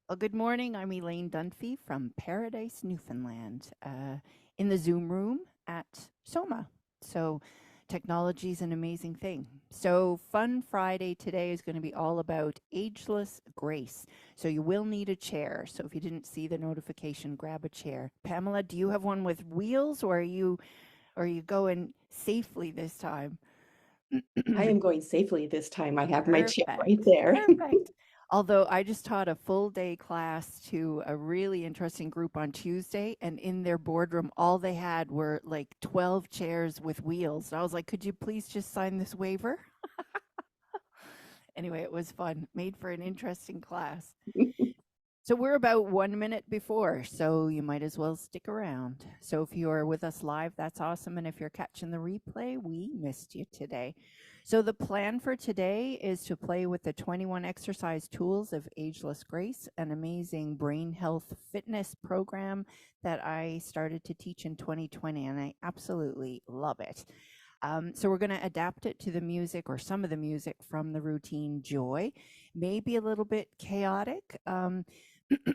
Well, good morning. I'm Elaine Dunphy from Paradise, Newfoundland, in the Zoom room at SOMA. So, technology is an amazing thing. So, Fun Friday today is going to be all about Ageless Grace. So, you will need a chair. So, if you didn't see the notification, grab a chair. Pamela, do you have one with wheels, or are you going safely this time? I am going safely this time. I have my chair right Perfect. there. Perfect. Although I just taught a full day class to a really interesting group on Tuesday, and in their boardroom, all they had were like 12 chairs with wheels. And I was like, could you please just sign this waiver? Anyway, it was fun, made for an interesting class. So we're about 1 minute before, so you might as well stick around. So if you are with us live, that's awesome. And if you're catching the replay, we missed you today. So the plan for today is to play with the 21 exercise tools of Ageless Grace, an amazing brain health fitness program that I started to teach in 2020, and I absolutely love it. So we're going to adapt it to the music or some of the music from the routine Joy. Maybe a little bit chaotic.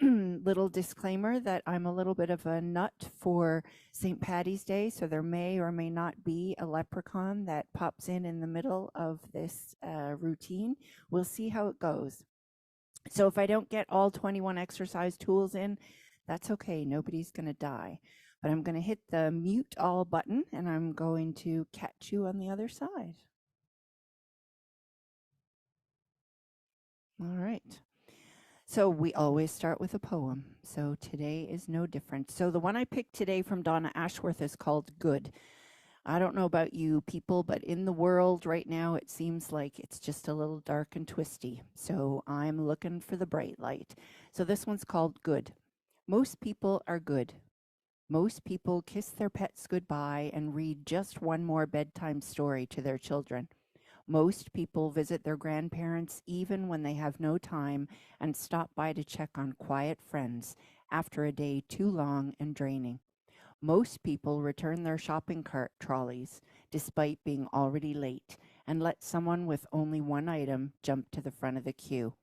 Little disclaimer that I'm a little bit of a nut for St. Patty's Day, so there may or may not be a leprechaun that pops in the middle of this routine. We'll see how it goes. So if I don't get all 21 exercise tools in, that's okay. Nobody's going to die. But I'm going to hit the mute all button and I'm going to catch you on the other side. All right. So we always start with a poem. So today is no different. So the one I picked today from Donna Ashworth is called Good. I don't know about you people, but in the world right now, it seems like it's just a little dark and twisty. So I'm looking for the bright light. So this one's called Good. Most people are good. Most people kiss their pets goodbye and read just one more bedtime story to their children. Most people visit their grandparents even when they have no time and stop by to check on quiet friends after a day too long and draining. Most people return their shopping cart trolleys despite being already late and let someone with only one item jump to the front of the queue.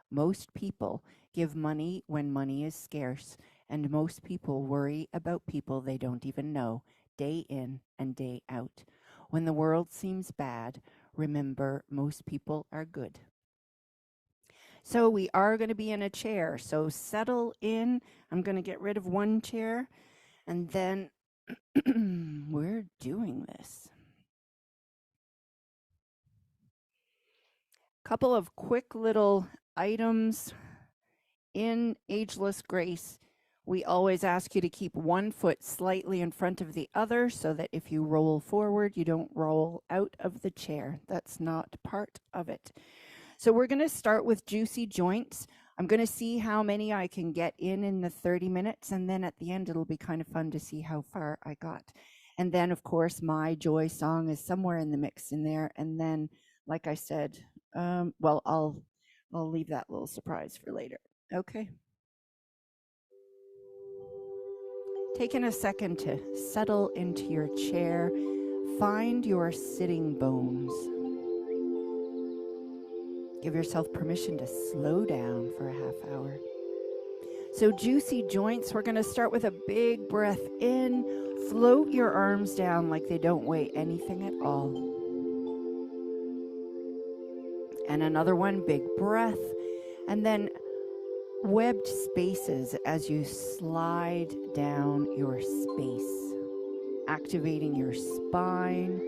Most people give money when money is scarce, and most people worry about people they don't even know, day in and day out. When the world seems bad, remember most people are good. So we are going to be in a chair. So settle in. I'm going to get rid of one chair and then we're doing this. Couple of quick little items in Ageless Grace. We always ask you to keep one foot slightly in front of the other so that if you roll forward, you don't roll out of the chair. That's not part of it. So we're going to start with juicy joints. I'm going to see how many I can get in the 30 minutes, and then at the end, it'll be kind of fun to see how far I got. And then, of course, my joy song is somewhere in the mix in there. And then, like I said, I'll leave that little surprise for later. Okay. Taking a second to settle into your chair, find your sitting bones. Give yourself permission to slow down for a half hour. So juicy joints, we're going to start with a big breath in. Float your arms down like they don't weigh anything at all. And another one, big breath. And then webbed spaces as you slide down your space, activating your spine,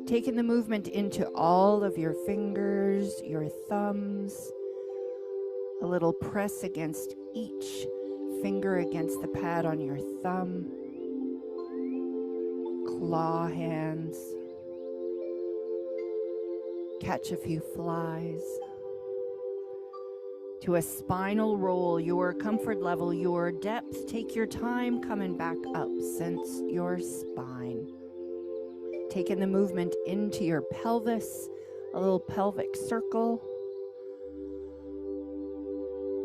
taking the movement into all of your fingers, your thumbs, a little press against each finger against the pad on your thumb, claw hands, catch a few flies. To a spinal roll, your comfort level, your depth. Take your time coming back up. Sense your spine. Taking the movement into your pelvis, a little pelvic circle.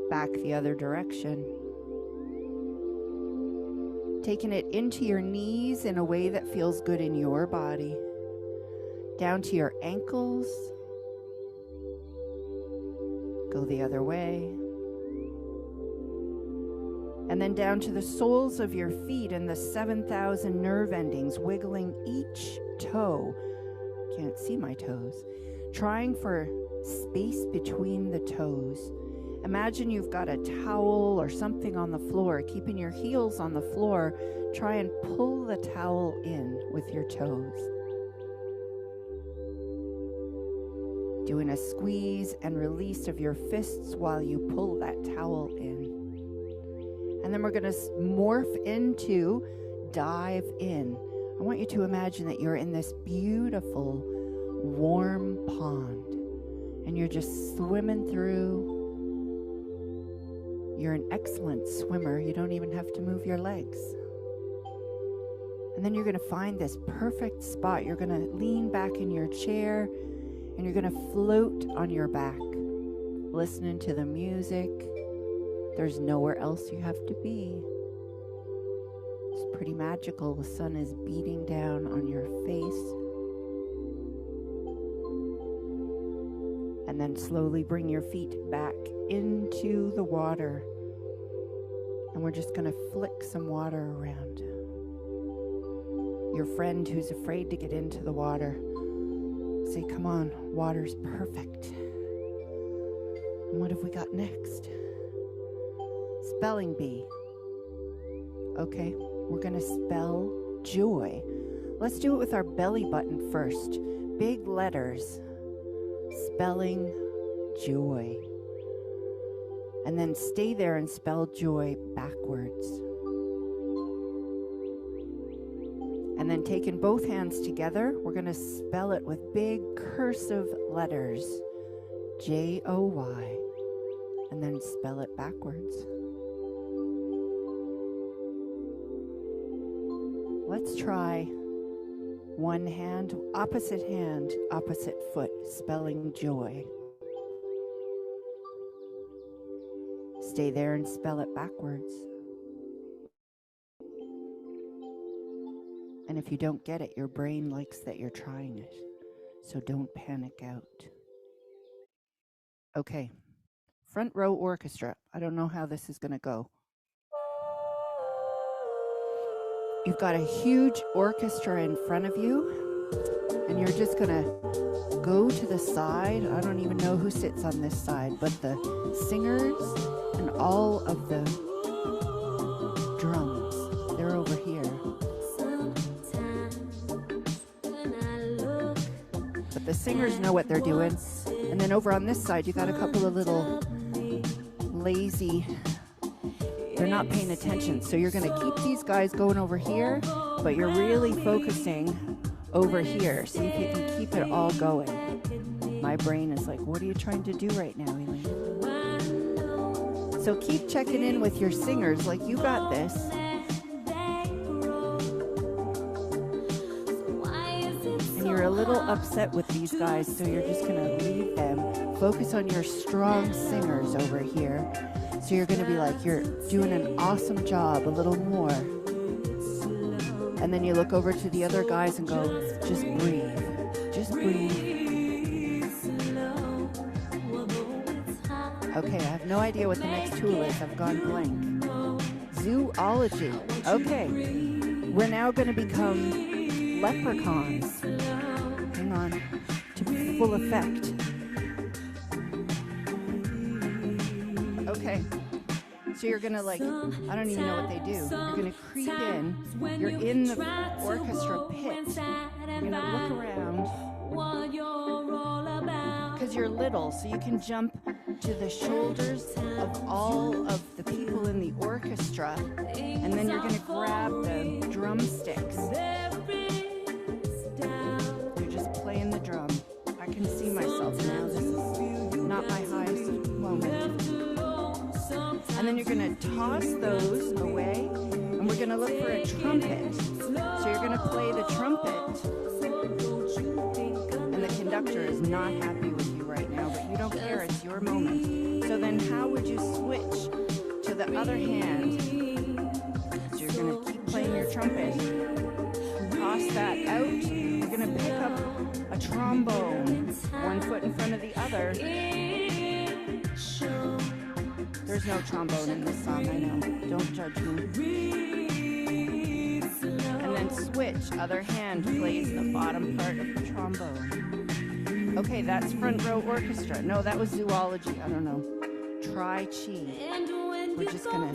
Back the other direction. Taking it into your knees in a way that feels good in your body. Down to your ankles. Go the other way. And then down to the soles of your feet and the 7,000 nerve endings, wiggling each toe. Can't see my toes. Trying for space between the toes. Imagine you've got a towel or something on the floor, keeping your heels on the floor. Try and pull the towel in with your toes. Doing a squeeze and release of your fists while you pull that towel in. And then we're going to morph into dive in. I want you to imagine that you're in this beautiful, warm pond. And you're just swimming through. You're an excellent swimmer. You don't even have to move your legs. And then you're going to find this perfect spot. You're going to lean back in your chair and you're going to float on your back, listening to the music. There's nowhere else you have to be. It's pretty magical. The sun is beating down on your face. And then slowly bring your feet back into the water. And we're just going to flick some water around. Your friend who's afraid to get into the water, say, come on, water's perfect. And what have we got next? Spelling bee. Okay, we're going to spell joy. Let's do it with our belly button first. Big letters. Spelling joy. And then stay there and spell joy backwards. And then taking both hands together, we're going to spell it with big cursive letters. J-O-Y. And then spell it backwards. Let's try one hand, opposite foot, spelling joy. Stay there and spell it backwards. And if you don't get it, your brain likes that you're trying it. So don't panic out. Okay. Front row orchestra. I don't know how this is going to go. You've got a huge orchestra in front of you, and you're just going to go to the side. I don't even know who sits on this side, but the singers and all of the drums, they're over here. But the singers know what they're doing. And then over on this side, you got a couple of little lazy, they're not paying attention. So you're going to keep these guys going over here, but you're really focusing over here. See if you can keep it all going. My brain is like, what are you trying to do right now, Elaine? So keep checking in with your singers, like you got this. And you're a little upset with these guys, so you're just going to leave them. Focus on your strong singers over here. So you're going to be like, you're doing an awesome job, a little more. And then you look over to the other guys and go, just breathe. Just breathe. Okay, I have no idea what the next tool is. I've gone blank. Zoology. Okay. We're now going to become leprechauns. Hang on. To full effect. Okay. So you're going to like, I don't even know what they do. You're going to creep in. You're in the orchestra pit. You're going to look around. Because you're little, so you can jump to the shoulders of all of the people in the orchestra. And then you're going to grab the drumsticks. You're just playing the drum. I can see myself now. This is not my highest moment. And then you're going to toss those away, and we're going to look for a trumpet. So you're going to play the trumpet, and the conductor is not happy with you right now, but you don't care, it's your moment. So then how would you switch to the other hand? So you're going to keep playing your trumpet, toss that out. You're going to pick up a trombone, one foot in front of the other. There's no trombone in this song, I know. Don't judge me. And then switch. Other hand plays the bottom part of the trombone. Okay, that's front row orchestra. No, that was zoology. I don't know. Try chi. We're just gonna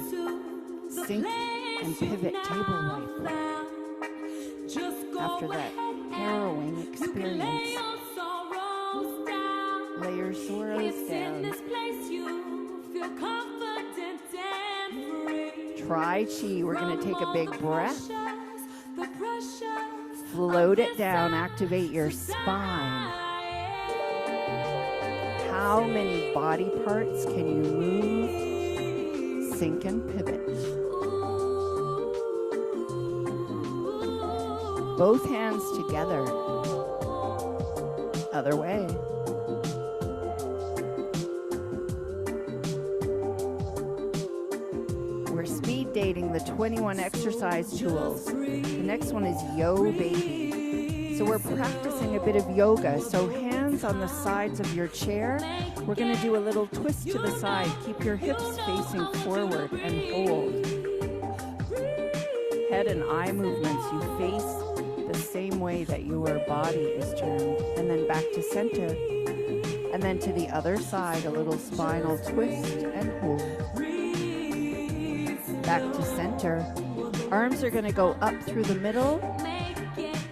sink and pivot table life after that harrowing experience. Lay your sorrows down. Try chi. We're going to take a big breath. Float it down. Activate your spine. How many body parts can you move? Sink and pivot. Both hands together. Other way. We're speed dating the 21 exercise tools. The next one is Yo Baby. So we're practicing a bit of yoga. So hands on the sides of your chair. We're going to do a little twist to the side. Keep your hips facing forward and hold. Head and eye movements. You face the same way that your body is turned. And then back to center. And then to the other side, a little spinal twist and hold. Back to center. Arms are going to go up through the middle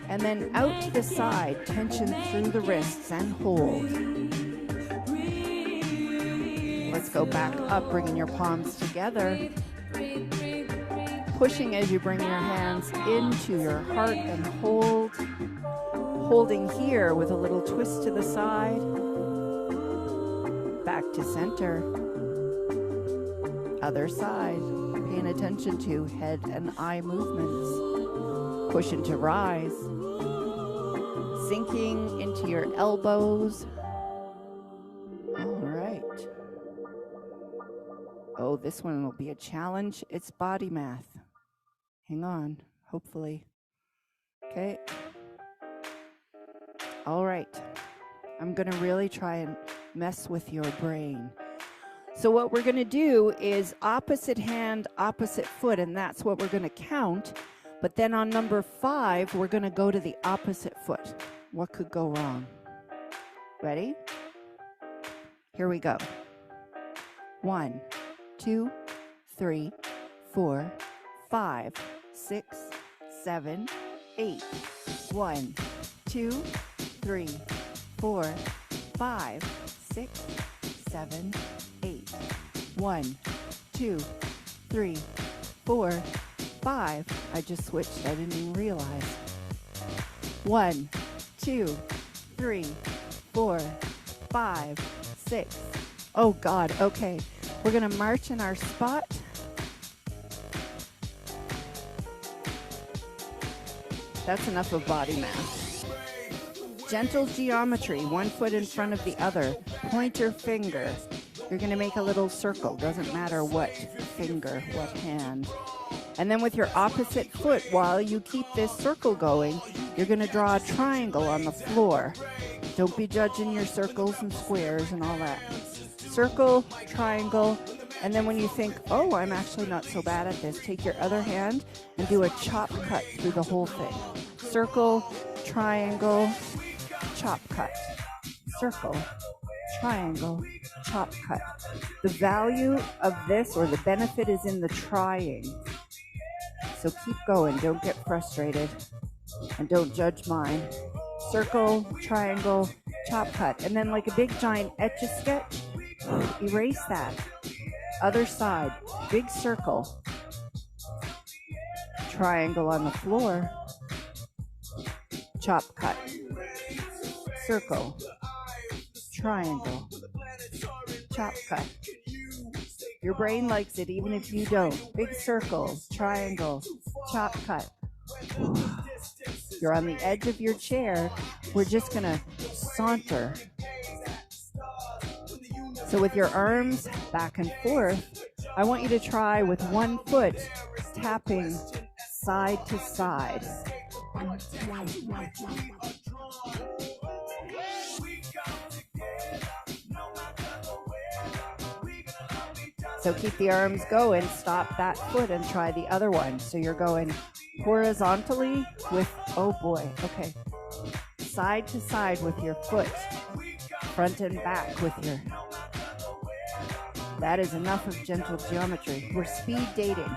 and then out to the side. Tension through the wrists and hold. Let's go back up, bringing your palms together. Pushing as you bring your hands into your heart and hold. Holding here with a little twist to the side. Back to center. Other side. Paying attention to head and eye movements. Push into rise. Sinking into your elbows. All right. Oh, this one will be a challenge. It's body math. Hang on, hopefully. Okay. All right. I'm going to really try and mess with your brain. So what we're going to do is opposite hand, opposite foot, and that's what we're going to count. But then on number 5, we're going to go to the opposite foot. What could go wrong? Ready? Here we go. 1, 2, 3, 4, 5, 6, 7, 8. 1, 2, 3, 4, 5, 6, 7, 8. 1, 2, 3, 4, 5. I just switched. I didn't even realize. 1, 2, 3, 4, 5, 6. Oh God. Okay. We're going to march in our spot. That's enough of body mass. Gentle geometry, 1 foot in front of the other. Point your finger. You're going to make a little circle. Doesn't matter what finger, what hand. And then with your opposite foot, while you keep this circle going, you're going to draw a triangle on the floor. Don't be judging your circles and squares and all that. Circle, triangle, and then when you think, oh, I'm actually not so bad at this, take your other hand and do a chop cut through the whole thing. Circle, triangle, chop cut. Circle, triangle, chop cut. The value of this, or the benefit, is in the trying. So keep going. Don't get frustrated. And don't judge mine. Circle, triangle, chop cut. And then like a big giant etch-a-sketch, erase that. Other side, big circle. Triangle on the floor. Chop cut. Circle. Triangle. Chop cut. Your brain likes it even if you don't. Big circle, triangle, chop cut. You're on the edge of your chair. We're just going to saunter. So with your arms back and forth, I want you to try with 1 foot tapping side to side. So keep the arms going, stop that foot and try the other one. So you're going horizontally with, oh boy, okay. Side to side with your foot, front and back with your, that is enough of gentle geometry. We're speed dating.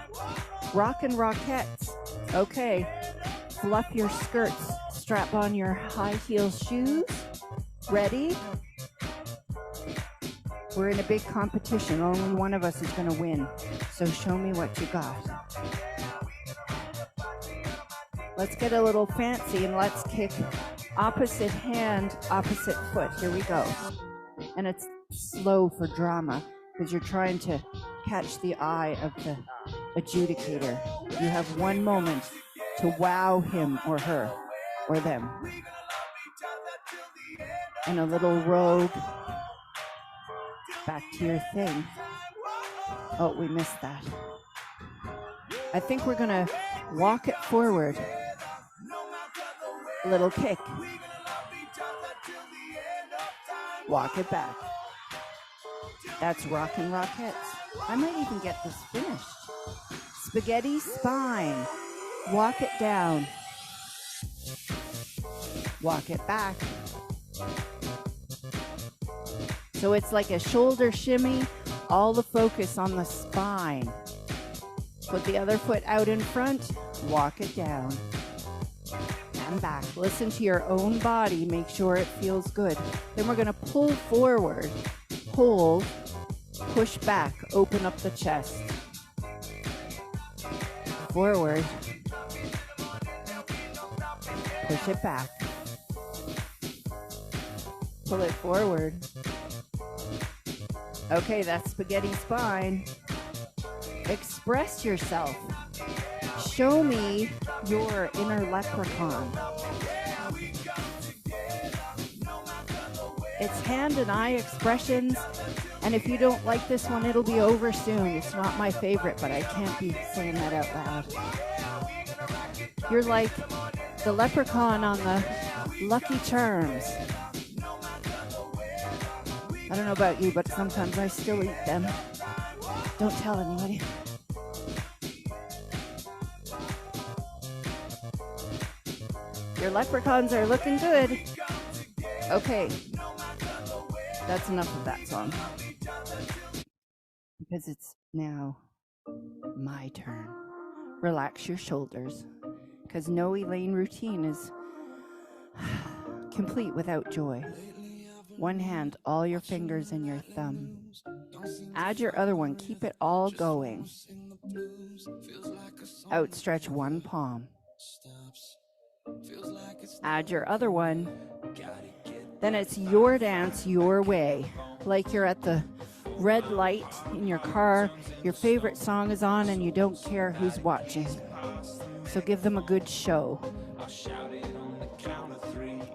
Rock and rockettes. Okay, fluff your skirts, strap on your high heel shoes. Ready? We're in a big competition. Only one of us is going to win. So show me what you got. Let's get a little fancy and let's kick opposite hand, opposite foot. Here we go. And it's slow for drama because you're trying to catch the eye of the adjudicator. You have one moment to wow him or her or them. And a little rogue. Back to your thing. Oh, we missed that. I think we're going to walk it forward. A little kick. Walk it back. That's rocking rockettes. I might even get this finished. Spaghetti spine. Walk it down. Walk it back. So it's like a shoulder shimmy, all the focus on the spine. Put the other foot out in front, walk it down. And back. Listen to your own body, make sure it feels good. Then we're going to pull forward, hold, push back, open up the chest. Forward. Push it back. Pull it forward. Okay, that's spaghetti spine. Express yourself. Show me your inner leprechaun. It's hand and eye expressions. And if you don't like this one, it'll be over soon. It's not my favorite, but I can't be saying that out loud. You're like the leprechaun on the Lucky Charms. I don't know about you, but sometimes I still eat them. Don't tell anybody. Your leprechauns are looking good. Okay. That's enough of that song. Because it's now my turn. Relax your shoulders. Because no Elaine routine is complete without joy. One hand, all your fingers and your thumb. Add your other one, keep it all going. Outstretch one palm. Add your other one. Then it's your dance, your way. Like you're at the red light in your car, your favorite song is on and you don't care who's watching. So give them a good show.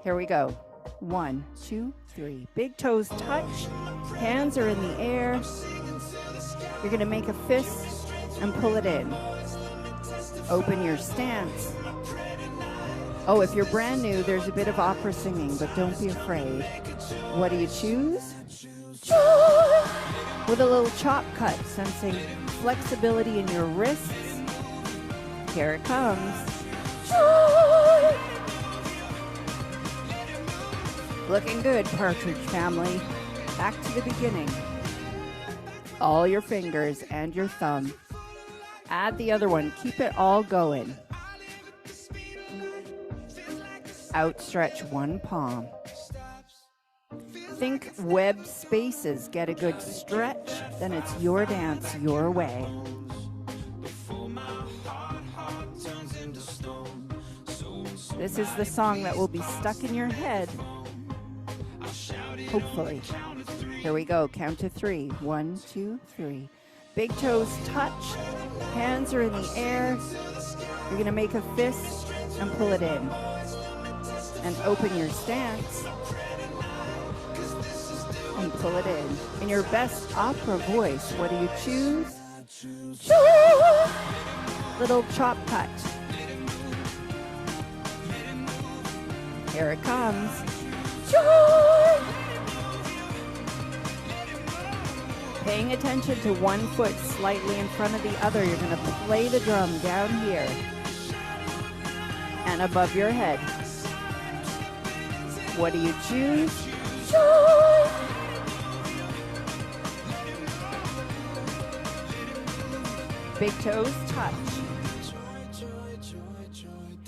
Here we go. 1, 2, 3. Big toes touch. Hands are in the air. You're going to make a fist and pull it in. Open your stance. Oh, if you're brand new, there's a bit of opera singing, but don't be afraid. What do you choose? With a little chop cut, sensing flexibility in your wrists. Here it comes. Looking good, Partridge Family. Back to the beginning. All your fingers and your thumb. Add the other one. Keep it all going. Outstretch one palm. Think web spaces. Get a good stretch. Then it's your dance, your way. This is the song that will be stuck in your head. Hopefully. Here we go. Count to 3. 1, 2, 3. Big toes touch. Hands are in the air. You're going to make a fist and pull it in. And open your stance. And pull it in. In your best opera voice, what do you choose? Little chop cut. Here it comes. Paying attention to one foot slightly in front of the other. You're going to play the drum down here and above your head. What do you choose? Joy! Big toes touch.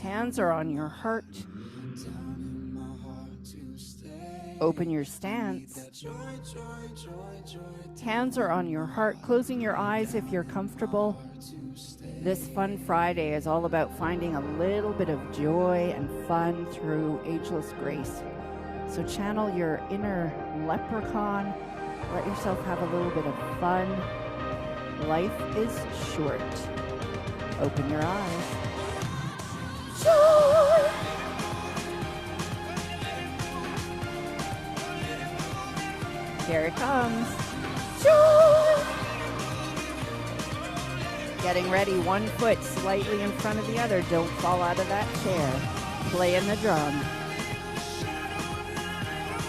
Hands are on your heart. Open your stance. Hands are on your heart, closing your eyes if you're comfortable. This Fun Friday is all about finding a little bit of joy and fun through Ageless Grace. So channel your inner leprechaun. Let yourself have a little bit of fun. Life is short. Open your eyes. Joy! Here it comes. Joy! Getting ready, one foot slightly in front of the other. Don't fall out of that chair. Playing the drum.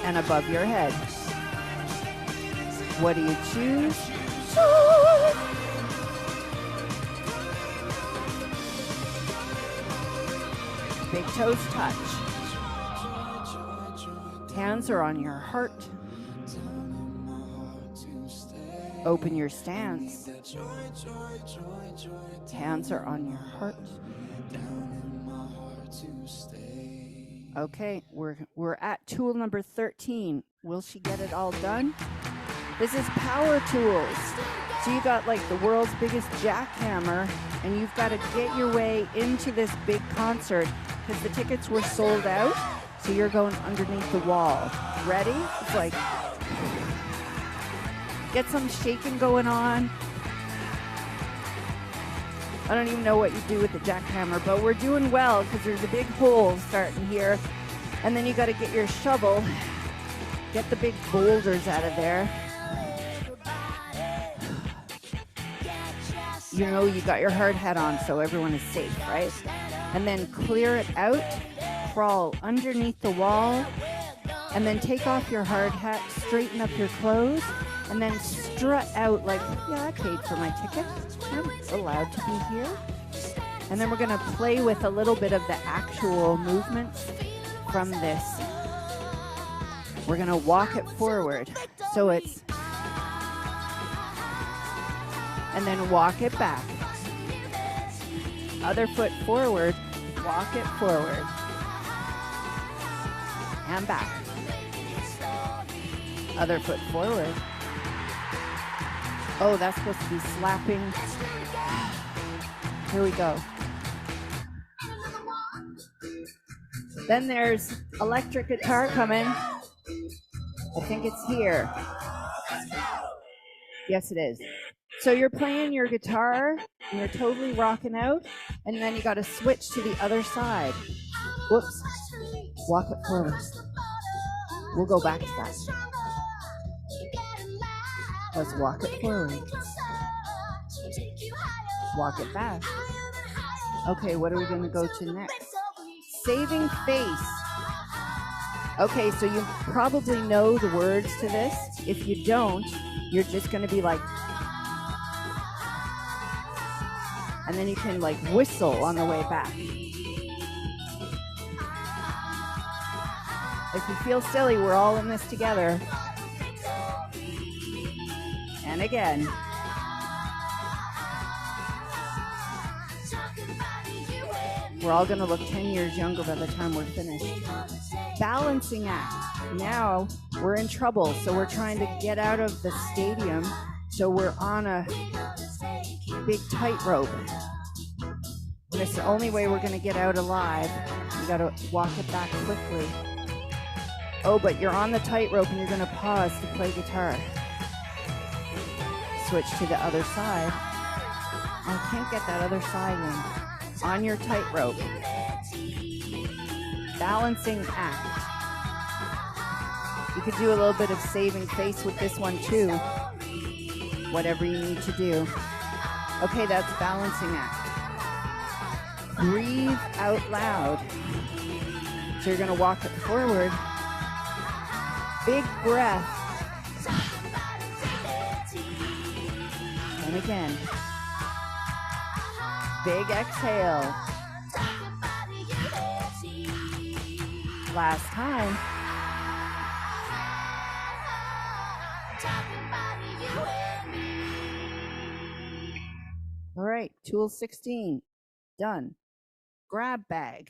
And above your head. What do you choose? Joy! Big toes touch. Hands are on your heart. Open your stance. Hands are on your heart. Okay, we're at tool number 13. Will she get it all done? This is power tools. So you got like the world's biggest jackhammer, and you've got to get your way into this big concert because the tickets were sold out. So you're going underneath the wall. Ready? It's like, get some shaking going on. I don't even know what you do with the jackhammer, but we're doing well because there's a big hole starting here. And then you got to get your shovel, get the big boulders out of there. You know you got your hard hat on so everyone is safe, right? And then clear it out, crawl underneath the wall, and then take off your hard hat, straighten up your clothes, and then strut out like, yeah, I paid for my ticket. I'm allowed to be here. And then we're going to play with a little bit of the actual movements from this. We're going to walk it forward. So it's, and then walk it back. Other foot forward, walk it forward. And back. Other foot forward. Oh, that's supposed to be slapping. Here we go. Then there's electric guitar coming. I think it's here. Yes, it is. So you're playing your guitar, and you're totally rocking out, and then you got to switch to the other side. Whoops. Walk it forward. We'll go back to that. Let's walk it forward. Walk it back. Okay, what are we going to go to next? Saving face. Okay, so you probably know the words to this. If you don't, you're just going to be like, and then you can like whistle on the way back. If you feel silly, we're all in this together. And again. We're all going to look 10 years younger by the time we're finished. Balancing act. Now we're in trouble, so we're trying to get out of the stadium. So we're on a big tightrope. And it's the only way we're going to get out alive. You got to walk it back quickly. Oh, but you're on the tightrope and you're going to pause to play guitar. Switch to the other side. I can't get that other side in. On your tightrope. Balancing act. You could do a little bit of saving face with this one too. Whatever you need to do. Okay, that's balancing act. Breathe out loud. So you're going to walk it forward. Big breath. And again. Big exhale. Last time. All right, tool 16, done. Grab bag.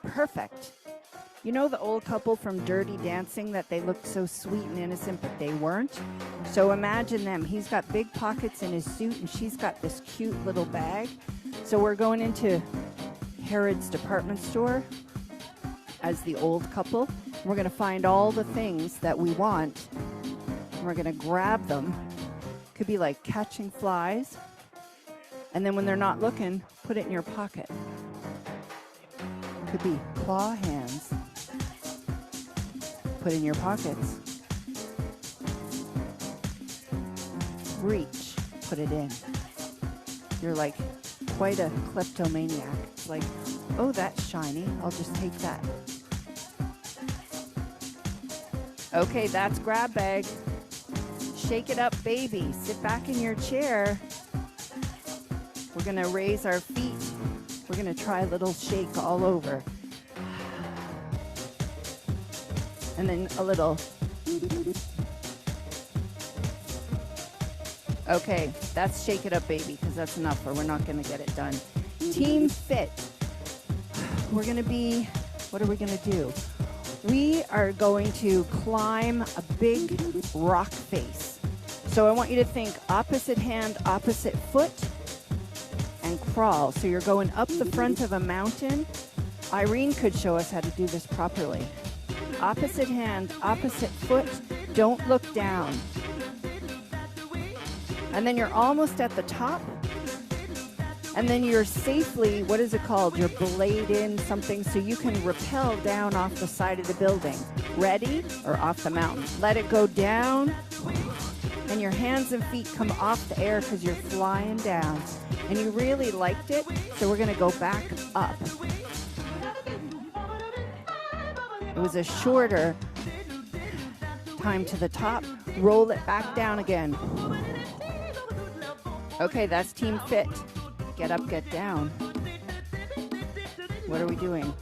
Perfect. You know the old couple from Dirty Dancing that they looked so sweet and innocent, but they weren't? So imagine them. He's got big pockets in his suit, and she's got this cute little bag. So we're going into Harrods department store as the old couple. We're going to find all the things that we want, and we're going to grab them. Could be like catching flies. And then when they're not looking, put it in your pocket. Could be claw hands. Put in your pockets. Reach, put it in. You're like quite a kleptomaniac. It's like, oh, that's shiny. I'll just take that. Okay, that's grab bag. Shake it up, baby. Sit back in your chair. We're gonna raise our feet. We're gonna try a little shake all over. And then a little. Okay, that's shake it up, baby, because that's enough or we're not gonna get it done. Team fit. We're gonna be, what are we gonna do? We are going to climb a big rock face. So I want you to think opposite hand, opposite foot, and crawl. So you're going up the front of a mountain. Irene could show us how to do this properly. Opposite hand, opposite foot, don't look down. And then you're almost at the top. And then you're safely, what is it called? You're blade in something so you can rappel down off the side of the building. Ready? Or off the mountain. Let it go down. And your hands and feet come off the air because you're flying down. And you really liked it, so we're going to go back up. It was a shorter time to the top. Roll it back down again. Okay, that's team fit. Get up, get down. What are we doing?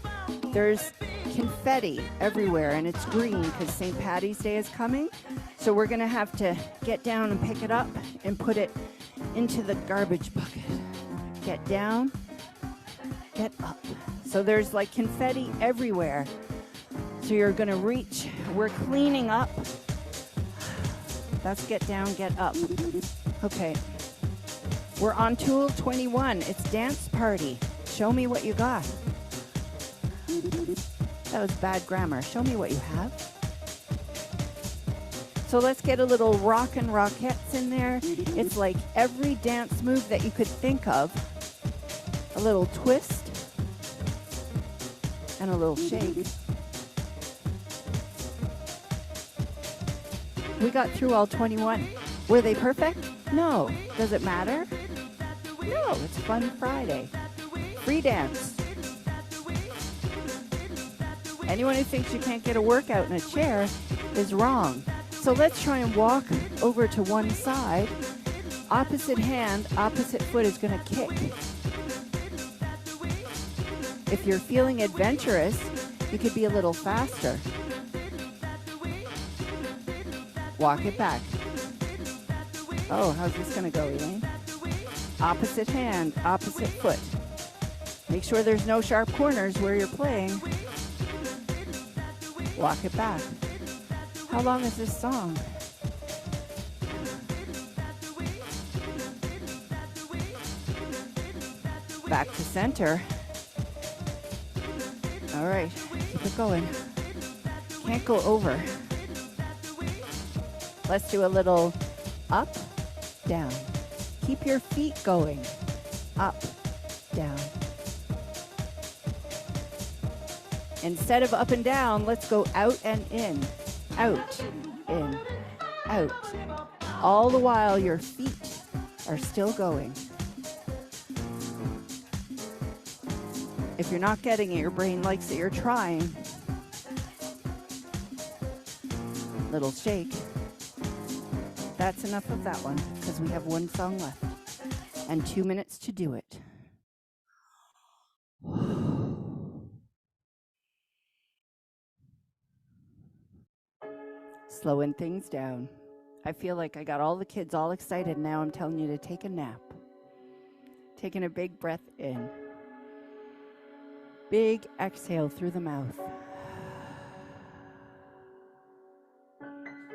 There's confetti everywhere, and it's green because St. Patty's Day is coming. So we're going to have to get down and pick it up and put it into the garbage bucket. Get down, get up. So there's like confetti everywhere. So you're going to reach. We're cleaning up. That's get down, get up. Okay. We're on tool 21. It's dance party. Show me what you got. That was bad grammar. Show me what you have. So let's get a little rock and rockettes in there. It's like every dance move that you could think of. A little twist and a little shake. We got through all 21. Were they perfect? No. Does it matter? No, it's Fun Friday. Free dance. Anyone who thinks you can't get a workout in a chair is wrong. So let's try and walk over to one side. Opposite hand, opposite foot is going to kick. If you're feeling adventurous, you could be a little faster. Walk it back. Oh, how's this going to go, Elaine? Opposite hand, opposite foot. Make sure there's no sharp corners where you're playing. Walk it back. How long is this song? Back to center. All right, keep it going. Can't go over. Let's do a little up, down. Keep your feet going. Up, down. Instead of up and down, let's go out and in. Out, in, out. All the while your feet are still going. If you're not getting it, your brain likes that you're trying. Little shake. that's enough of that one because we have one song left and 2 minutes to do it. Slowing things down. I feel like I got all the kids all excited. Now I'm telling you to take a nap. Taking a big breath in. Big exhale through the mouth.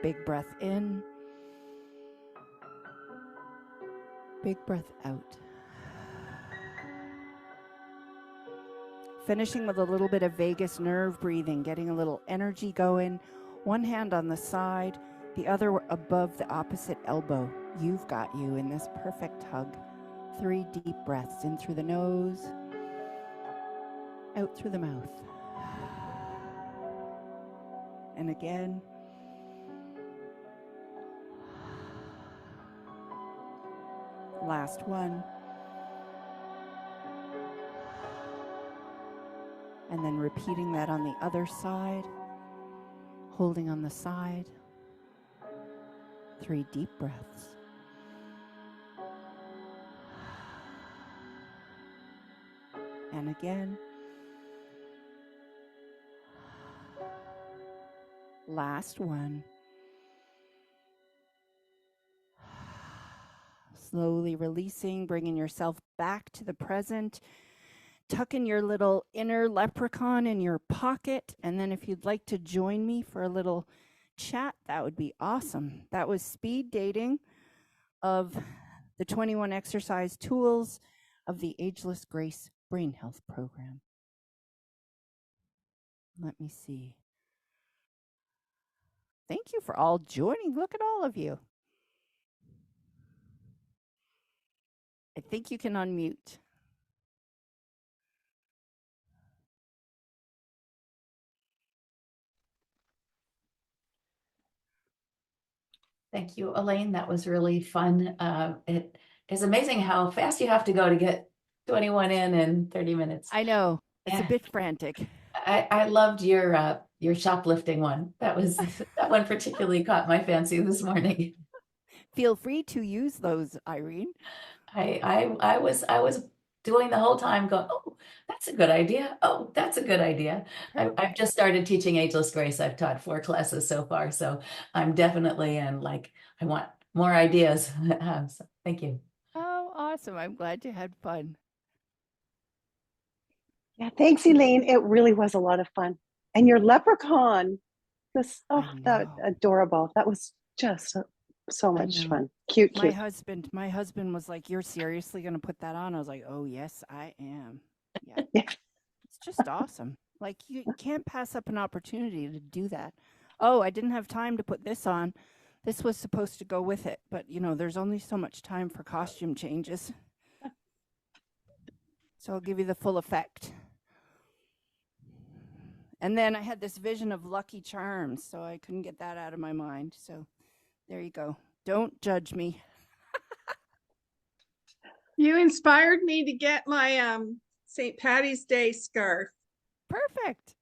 Big breath in. Big breath out. Finishing with a little bit of vagus nerve breathing, getting a little energy going. One hand on the side, the other above the opposite elbow. You've got you in this perfect hug. 3 deep breaths in through the nose, out through the mouth. And again. Last one. And then repeating that on the other side. Holding on the side. 3 deep breaths. And again. Last one. Slowly releasing, bringing yourself back to the present. Tucking your little inner leprechaun in your pocket. And then if you'd like to join me for a little chat, that would be awesome. That was speed dating of the 21 exercise tools of the Ageless Grace Brain Health Program. Let me see. Thank you for all joining. Look at all of you. I think you can unmute. Thank you, Elaine. That was really fun. It is amazing how fast you have to go to get 21 in 30 minutes. I know. It's Yeah. a bit frantic. I loved your shoplifting one. That one particularly caught my fancy this morning. Feel free to use those, Irene. I was doing the whole time going, oh, that's a good idea. Oh, that's a good idea. I've just started teaching Ageless Grace. I've taught 4 classes so far, so I'm definitely in I want more ideas. So thank you. Oh, awesome. I'm glad you had fun. Yeah, thanks, Elaine. It really was a lot of fun. And your leprechaun, that adorable. That was just so much fun. Cute. My husband was like, "You're seriously going to put that on?" I was like, "Oh, yes, I am." Yeah. It's just awesome. Like you can't pass up an opportunity to do that. Oh, I didn't have time to put this on. This was supposed to go with it, but there's only so much time for costume changes. So I'll give you the full effect. And then I had this vision of Lucky Charms, so I couldn't get that out of my mind. So there you go. Don't judge me. You inspired me to get my St. Patty's Day scarf. Perfect.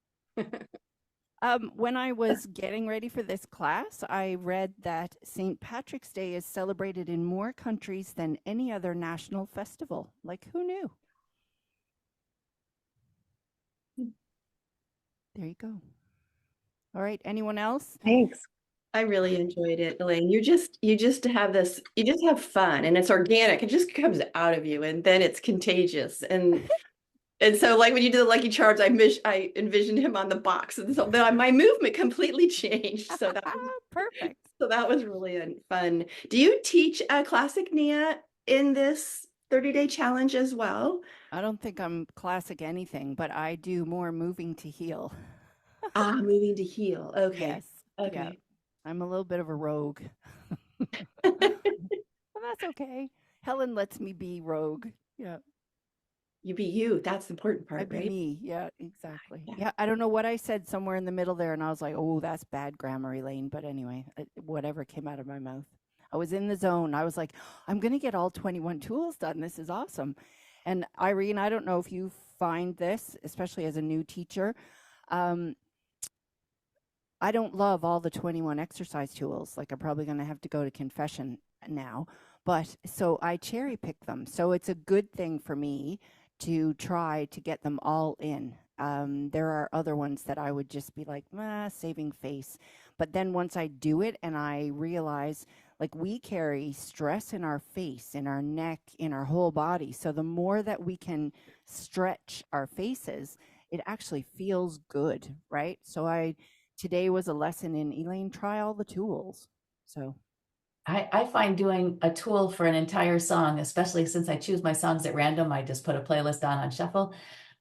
When I was getting ready for this class, I read that St. Patrick's Day is celebrated in more countries than any other national festival. Like, who knew? There you go. All right. Anyone else? Thanks. I really enjoyed it, Elaine. You just have fun and it's organic. It just comes out of you and then it's contagious. And so like when you did the Lucky Charms, I envisioned him on the box. And so my movement completely changed. So that was perfect. So that was really fun. Do you teach classic Nia in this 30-day challenge as well? I don't think I'm classic anything, but I do more moving to heal. Moving to heal. Okay. Yes. Okay. Yeah. I'm a little bit of a rogue. Well, that's okay. Helen lets me be rogue. Yeah. You be you. That's the important part, I be right? me. Yeah, exactly. Yeah. I don't know what I said somewhere in the middle there, and I was like, oh, that's bad grammar, Elaine. But anyway, whatever came out of my mouth. I was in the zone. I was like, I'm going to get all 21 tools done. This is awesome. And Irene, I don't know if you find this, especially as a new teacher. I don't love all the 21 exercise tools. Like I'm probably going to have to go to confession now. But so I cherry pick them. So it's a good thing for me to try to get them all in. There are other ones that I would just be like, saving face. But then once I do it and I realize like we carry stress in our face, in our neck, in our whole body. So the more that we can stretch our faces, it actually feels good, right? So today was a lesson in Elaine, try all the tools. So I find doing a tool for an entire song, especially since I choose my songs at random, I just put a playlist on shuffle.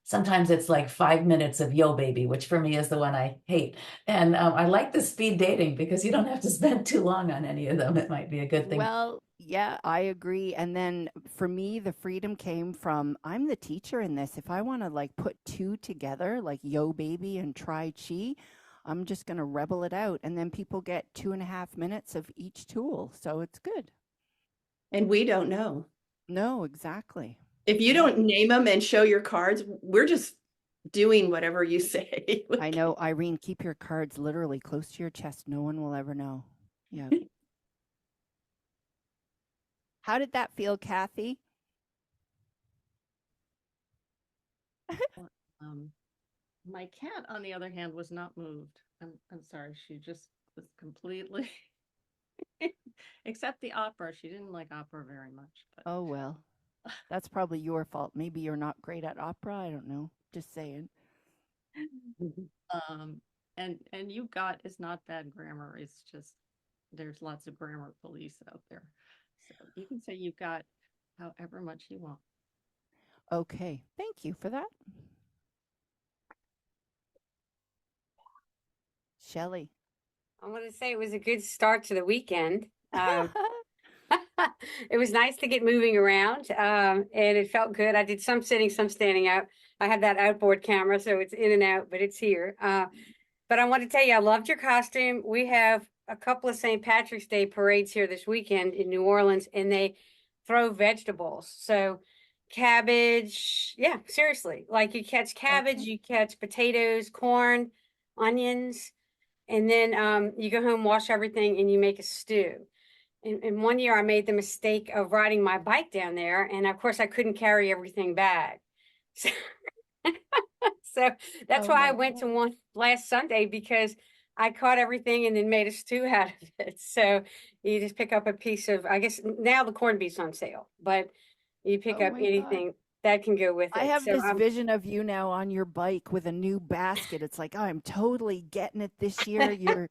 Sometimes it's like 5 minutes of Yo Baby, which for me is the one I hate. And I like the speed dating because you don't have to spend too long on any of them. It might be a good thing. well, yeah, I agree. And then for me, the freedom came from I'm the teacher in this. If I want to like put two together, like Yo Baby and Try Chi, I'm just going to rebel it out. And then people get 2.5 minutes of each tool. So it's good. And we don't know. No, exactly. If you don't name them and show your cards, we're just doing whatever you say. I know, Irene, keep your cards literally close to your chest. No one will ever know. Yeah. How did that feel, Kathy? My cat, on the other hand, was not moved. I'm sorry. She just was completely, except the opera. She didn't like opera very much. But Oh, well, that's probably your fault. Maybe you're not great at opera. I don't know. Just saying. and you got is not bad grammar. It's just there's lots of grammar police out there. So you can say you've got however much you want. Okay. Thank you for that. Shelley. I want to say it was a good start to the weekend. It was nice to get moving around, and it felt good. I did some sitting, some standing up. I have that outboard camera, so it's in and out, but it's here. But I want to tell you, I loved your costume. We have a couple of St. Patrick's Day parades here this weekend in New Orleans, and they throw vegetables. So cabbage, yeah, seriously. Like you catch cabbage, Okay. you catch potatoes, corn, onions, and then you go home, wash everything, and you make a stew. And one year I made the mistake of riding my bike down there, and of course I couldn't carry everything back. So, so that's Oh why I my went to God. one last Sunday because I caught everything and then made a stew out of it. So you just pick up a piece of, I guess now the corned beef's on sale, but you pick Oh up my God. anything that can go with I it. have So this vision of you now on your bike with a new basket. It's like, oh, I'm totally getting it this year.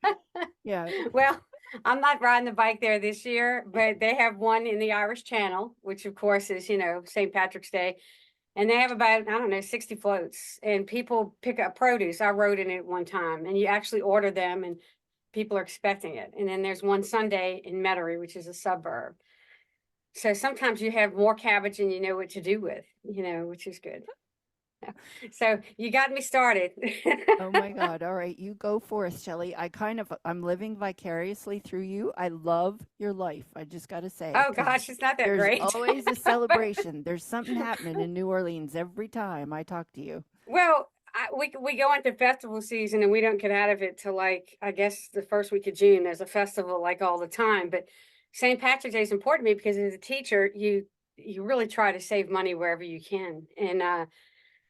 Yeah. well, I'm not riding the bike there this year, but they have one in the Irish Channel, which of course is, St. Patrick's Day. And they have about, I don't know, 60 floats, and people pick up produce. I rode in it one time, and you actually order them and people are expecting it. And then there's one Sunday in Metairie, which is a suburb. So sometimes you have more cabbage than you know what to do with, which is good. So you got me started. Oh my God. All right. You go forth, Shelley. I'm living vicariously through you. I love your life. I just got to say, Oh 'cause gosh, it's not that there's great. always a celebration. There's something happening in New Orleans every time I talk to you. Well, we go into festival season and we don't get out of it till like I guess the first week of June. There's a festival like all the time, but St. Patrick's Day is important to me because as a teacher, you really try to save money wherever you can. And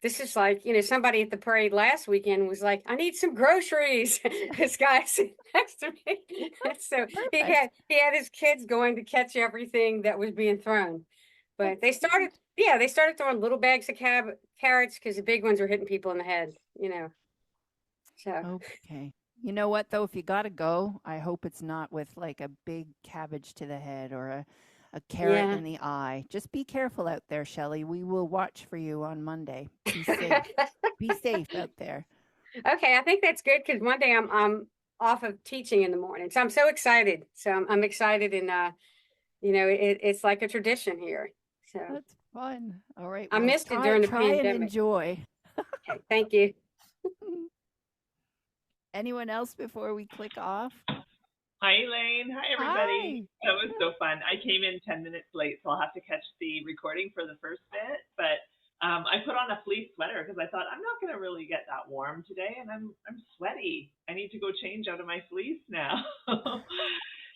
this is like somebody at the parade last weekend was like, "I need some groceries." This guy sitting next to me, so Perfect. he had his kids going to catch everything that was being thrown. But That's cute. they started throwing little bags of carrots because the big ones were hitting people in the head. So Okay. You know what, though? If you got to go, I hope it's not with like a big cabbage to the head or a carrot yeah. in the eye. Just be careful out there, Shelley. We will watch for you on Monday. Be safe. Be safe out there. Okay, I think that's good because Monday I'm off of teaching in the morning, so I'm so excited. So I'm excited, and it's like a tradition here. So That's fun. All right. I Well, missed it during the try and pandemic. enjoy. Okay, thank you. Anyone else before we click off? Hi, Elaine. Hi, everybody. Hi. That was so fun. I came in 10 minutes late, so I'll have to catch the recording for the first bit. But I put on a fleece sweater because I thought I'm not going to really get that warm today, and I'm sweaty. I need to go change out of my fleece now.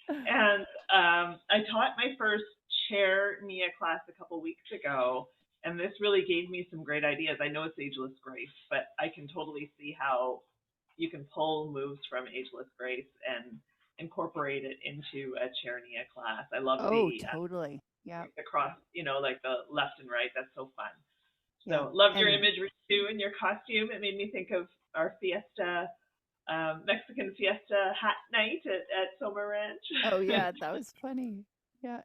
And I taught my first chair Nia class a couple weeks ago, and this really gave me some great ideas. I know it's Ageless Grace, but I can totally see how you can pull moves from Ageless Grace and incorporate it into a chair Nia class. I love Oh, the totally. Yeah. the cross, like the left and right. That's so fun. Yeah. So loved your And imagery too and your costume. It made me think of our fiesta, Mexican fiesta hat night at Soma Ranch. oh yeah, that was funny. Yeah.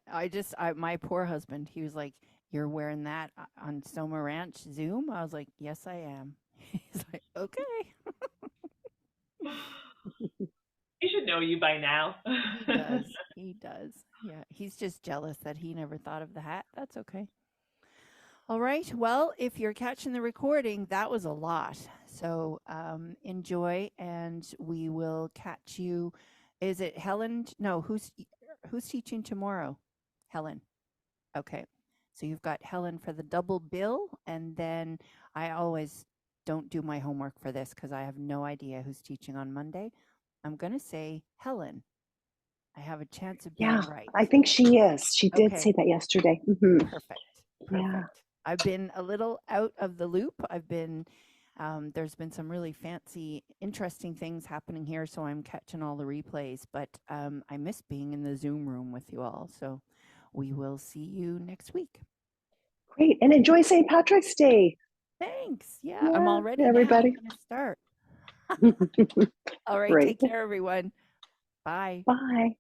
My poor husband, he was like, "You're wearing that on Soma Ranch Zoom?" I was like, "Yes, I am." He's like, "Okay." He should know you by now. He does. He does. Yeah. He's just jealous that he never thought of the hat. That's okay. All right. Well, if you're catching the recording, that was a lot. So enjoy, and we will catch you. Is it Helen? No, who's teaching tomorrow? Helen. Okay. So you've got Helen for the double bill, and then I always don't do my homework for this because I have no idea who's teaching on Monday. I'm going to say Helen. I have a chance of being Yeah, right. I think she is. She did Okay. say that yesterday. Mhm. Perfect. Yeah. I've been a little out of the loop. There's been some really fancy, interesting things happening here, so I'm catching all the replays. But I miss being in the Zoom room with you all. So we will see you next week. Great. And enjoy St. Patrick's Day. Thanks. Yeah, I'm Yeah, already everybody. now going to start. All right. Great. Take care, everyone. Bye. Bye.